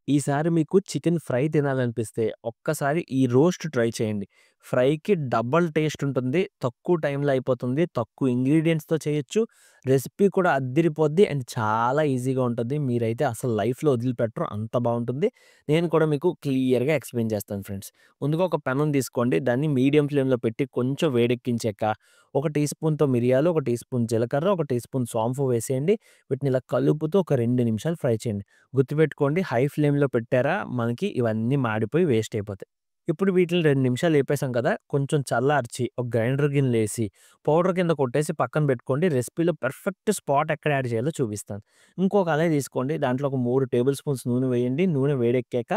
ఈసారి మీకు chicken fry తినాలనిపిస్తే ఒక్కసారి ఈ రోస్ట్ ట్రై చేయండి. ఫ్రైకి డబుల్ టేస్ట్ ఉంటుంది. తక్కువ టైంలో అయిపోతుంది. తక్కువ ఇంగ్రీడియెంట్స్‌తో చేయొచ్చు. రెసిపీ కూడా అద్దిరిపోద్ది అండ్ చాలా ఈజీగా ఉంటుంది. మీరైతే అసలు లైఫ్‌లో వదిలిపెట్టరు అంత బావుంటుంది. నేను కూడా మీకు క్లియర్‌గా ఎక్స్‌ప్లెయిన్ చేస్తాను ఫ్రెండ్స్. ముందుగా ఒక పెనం తీసుకోండి. దాన్ని మీడియం ఫ్లేమ్‌లో పెట్టి కొంచెం వేడెక్కించాక ఒక టీ స్పూన్‌తో మిరియాలు, ఒక టీ స్పూన్ జీలకర్ర, ఒక టీ స్పూన్ సోంపు వేసేయండి. వీటిని ఇలా కలుపుతూ ఒక 2 నిమిషాలు ఫ్రై చేయండి. గుర్తుపెట్టుకోండి హై ఫ్లేమ్‌లో పెట్టారా మనకి ఇవన్నీ మాడిపోయి వేస్ట్ అయిపోతాయి. ఇప్పుడు వీటిని 2 నిమిషాలు ఏపేసాం కదా! కొంచెం చల్లార్చి ఒక గ్రైండర్ గిన్నెలేసి పౌడర్ కింద కొట్టేసి పక్కన పెట్టుకోండి. రెసిపీలో పర్ఫెక్ట్ స్పాట్ ఎక్కడ యాడ్ చేయాలో చూపిస్తాను. ఇంకో కళాయి తీసుకోండి. దాంట్లో ఒక 3 టేబుల్ స్పూన్స్ నూనె వేయండి. నూనె వేడెక్కాక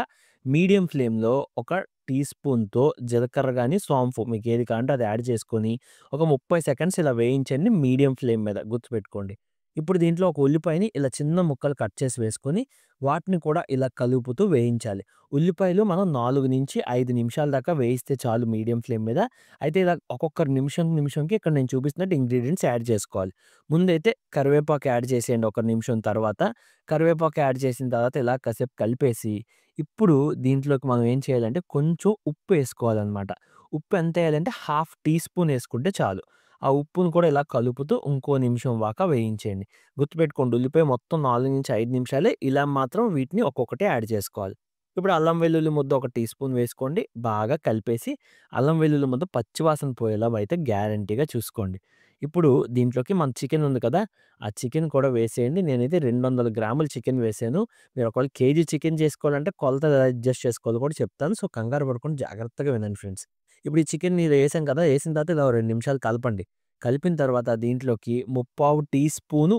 మీడియం ఫ్లేమ్‌లో ఒక టీ స్పూన్‌తో జీలకర్ర గాని, సోంపు మీకేది కావాలంటే అది యాడ్ చేసుకొని ఒక 30 సెకండ్స్ ఇలా వేయించండి మీడియం ఫ్లేమ్ మీద గుర్తుపెట్టుకోండి. ఇప్పుడు దీంట్లో ఒక ఉల్లిపాయని ఇలా చిన్న ముక్కలు కట్ చేసి వేసుకొని, వాటిని కూడా ఇలా కలుపుతూ వేయించాలి. ఉల్లిపాయలు మనం 4-5 నిమిషాల దాకా వేయిస్తే చాలు మీడియం ఫ్లేమ్ మీద. అయితే ఇలా ఒక్కొక్క నిమిషంకి ఇక్కడ నేను చూపిస్తున్నట్టు ఇంగ్రీడియెంట్స్ యాడ్ చేసుకోవాలి. ముందైతే కరివేపాకు యాడ్ చేసేయండి ఒక నిమిషం తర్వాత. కరివేపాకు యాడ్ చేసిన తర్వాత ఇలా కాసేపు కలిపేసి, ఇప్పుడు దీంట్లోకి మనం ఏం చేయాలంటే కొంచెం ఉప్పు ఏసుకోవాలనమాట. ఉప్పు ఎంతేయాలంటే హాఫ్ టీ స్పూన్ ఏసుకుంటే చాలు. ఆ ఉప్పును కూడా ఇలా కలుపుతూ ఇంకో నిమిషం దాకా వేయించేయండి. గుర్తుపెట్టుకోండి ఉల్లిపాయ మొత్తం 4-5 నిమిషాలే. ఇలా మాత్రం వీటిని ఒక్కొక్కటి యాడ్ చేసుకోవాలి. ఇప్పుడు అల్లం వెల్లుల్లి ముద్ద ఒక టీ స్పూన్ వేసుకోండి. బాగా కలిపేసి అల్లం వెల్లుల్లి ముద్ద పచ్చి వాసన పోయేలా అయితే గ్యారంటీగా చూసుకోండి. ఇప్పుడు దీంట్లోకి మన చికెన్ ఉంది కదా! ఆ చికెన్ కూడా వేసేయండి. నేనైతే 200 గ్రాముల చికెన్ వేసాను. మీరు ఒకవేళ కేజీ చికెన్ చేసుకోవాలంటే కొలత అడ్జస్ట్ చేసుకోవాలో కూడా చెప్తాను. సో, కంగారు పడకుండా జాగ్రత్తగా వినండి ఫ్రెండ్స్. ఇప్పుడు ఈ చికెన్‌ని ఇలా ఏసాం కదా! ఏసిన తర్వాత ఇలా ఓ 2 నిమిషాలు కలపండి. కలిపిన తర్వాత దీంట్లోకి ముప్పావు టీ స్పూను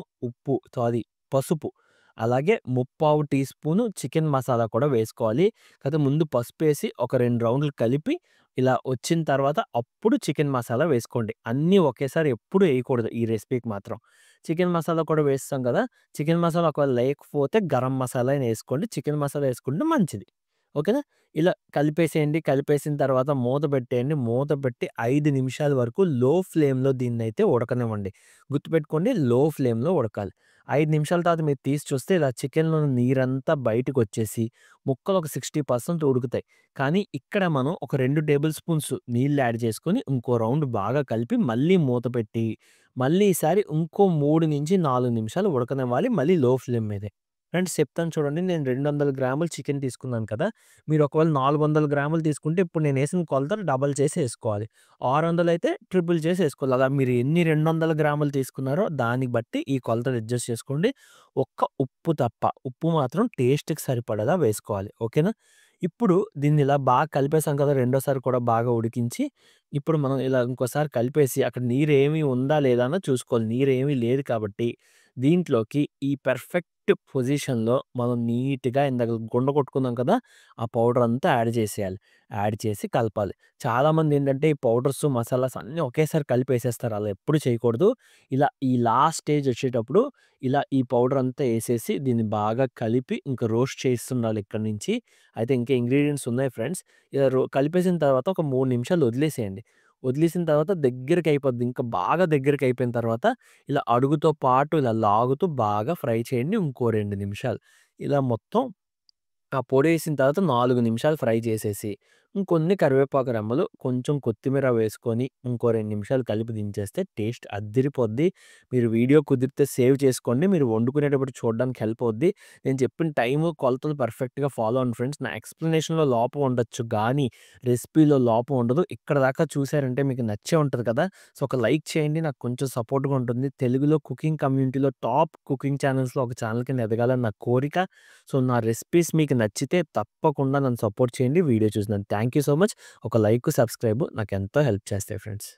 పసుపు, అలాగే ముప్పావు టీ స్పూను చికెన్ మసాలా కూడా వేసుకోవాలి. కాకపోతే ముందు పసుపేసి ఒక 2 రౌండ్‌లు కలిపి ఇలా వచ్చిన తర్వాత అప్పుడు చికెన్ మసాలా వేసుకోండి. అన్నీ ఒకేసారి ఎప్పుడు ఎయకూడదు ఈ రెసిపీకి మాత్రం. చికెన్ మసాలా కూడా వేసేసాం కదా! చికెన్ మసాలా ఒకవేళ లేకపోతే గరం మసాలా అయినా ఏసుకోండి. చికెన్ మసాలా ఏసుకుంటే మంచిది. ఓకేనా? ఇలా కలిపేసేయండి. కలిపేసిన తర్వాత మూత పెట్టేయండి. మూత పెట్టి 5 నిమిషాల వరకు లో ఫ్లేమ్‌లో దీన్నైతే ఉడకనివ్వండి. గుర్తుపెట్టుకోండి లో ఫ్లేమ్‌లో ఉడకాలి. 5 నిమిషాల తర్వాత మీరు తీసి చూస్తే ఇలా చికెన్‌లో నీరంతా బయటకొచ్చేసి ముక్కలు ఒక 60% ఉడుకుతాయి. కానీ ఇక్కడ మనం ఒక 2 టేబుల్ స్పూన్స్ నీళ్లు యాడ్ చేసుకొని ఇంకో రౌండ్ బాగా కలిపి మళ్ళీ మూత పెట్టి మళ్ళీ ఈసారి ఇంకో 3-4 నిమిషాలు ఉడకనివ్వాలి. మళ్ళీ లో ఫ్లేమ్ మీదే. ఫ్రెండ్స్ చెప్తాను చూడండి. నేను 200 గ్రాములు చికెన్ తీసుకున్నాను కదా! మీరు ఒకవేళ 400 గ్రాములు తీసుకుంటే ఇప్పుడు నేనేసిన కొలతలు డబల్ చేసి ఏసుకోవాలి. 600 అయితే ట్రిపుల్ చేసి ఏసుకోవాలి. అలా మీరు ఎన్ని 200 గ్రాములు తీసుకున్నారో దాన్ని బట్టి ఈ కొలతలు అడ్జస్ట్ చేసుకోండి. ఒక్క ఉప్పు తప్ప. ఉప్పు మాత్రం టేస్ట్‌కి సరిపడగా వేసుకోవాలి. ఓకేనా? ఇప్పుడు దీన్ని ఇలా బాగా కలిపేసాం కదా! రెండోసారి కూడా బాగా ఉడికించి, ఇప్పుడు మనం ఇలా ఇంకోసారి కలిపేసి అక్కడ నీరేమి ఉందా లేదా అన్నది చూసుకోవాలి. నీరేమీ లేదు కాబట్టి దీంట్లోకి ఈ పర్ఫెక్ట్ పొజిషన్‌లో మనం నీట్‌గా ఇందాక గుండ కొట్టుకున్నాం కదా! ఆ పౌడర్ అంతా యాడ్ చేసేయాలి. యాడ్ చేసి కలపాలి. చాలామందేంటంటే ఈ పౌడర్స్, మసాలాస్ అన్నీ ఒకేసారి కలిపేసేస్తారు. అలా ఎప్పుడు చేయకూడదు. ఇలా ఈ లాస్ట్ స్టేజ్ వచ్చేటప్పుడు ఇలా ఈ పౌడర్ అంతా ఏసేసి దీన్ని బాగా కలిపి ఇంక రోస్ట్ చేస్తుండాలి ఇక్కడి నుంచి. అయితే ఇంకా ఇంగ్రీడియెంట్స్ ఉన్నాయి ఫ్రెండ్స్. ఇలా కలిపేసిన తర్వాత ఒక 3 నిమిషాలు వదిలేసేయండి. వదిలేసిన తర్వాత దగ్గరికయిపోద్ది. ఇంకా బాగా దగ్గరికయిపోయిన తర్వాత ఇలా అడుగుతో పాటు ఇలా లాగుతూ బాగా ఫ్రై చేయండి. ఇంకో 2 నిమిషాలు. ఇలా మొత్తం ఆ పొడేసిన తర్వాత 4 నిమిషాలు ఫ్రై చేసేసి, ఇంకొన్ని కరివేపాకు రెమ్మలు, కొంచెం కొత్తిమీర వేసుకొని, ఇంకో 2 నిమిషాలు కలిపి దించేస్తే టేస్ట్ అద్దిరిపోద్ది. మీరు వీడియో కుదిరితే సేవ్ చేసుకోండి. మీరు వండుకునేటప్పుడు చూడడానికి హెల్ప్ అవుద్ది. నేను చెప్పిన టైము, కొలతలు పర్ఫెక్ట్‌గా ఫాలో అవ్వండి ఫ్రెండ్స్. నా ఎక్స్‌ప్లనేషన్‌లో లోపం ఉండొచ్చు గానీ, రెసిపీలో లోపం ఉండదు. ఇక్కడ దాకా చూసారంటే మీకు నచ్చే ఉంటది కదా! సో, ఒక లైక్ చేయండి. నాకు కొంచెం సపోర్ట్‌గా ఉంటుంది. తెలుగులో కుకింగ్ కమ్యూనిటీలో టాప్ కుకింగ్ ఛానెల్స్‌లో ఒక ఛానెల్ కింద ఎదగాలని నా కోరిక. సో, నా రెసిపీస్ మీకు నచ్చితే తప్పకుండా నన్ను సపోర్ట్ చేయండి. వీడియో చూసినందుకు థాంక్ యూ సో మచ్. ఒక లైక్, సబ్స్క్రైబ్ నాకెంతో హెల్ప్ చేస్తాయి ఫ్రెండ్స్.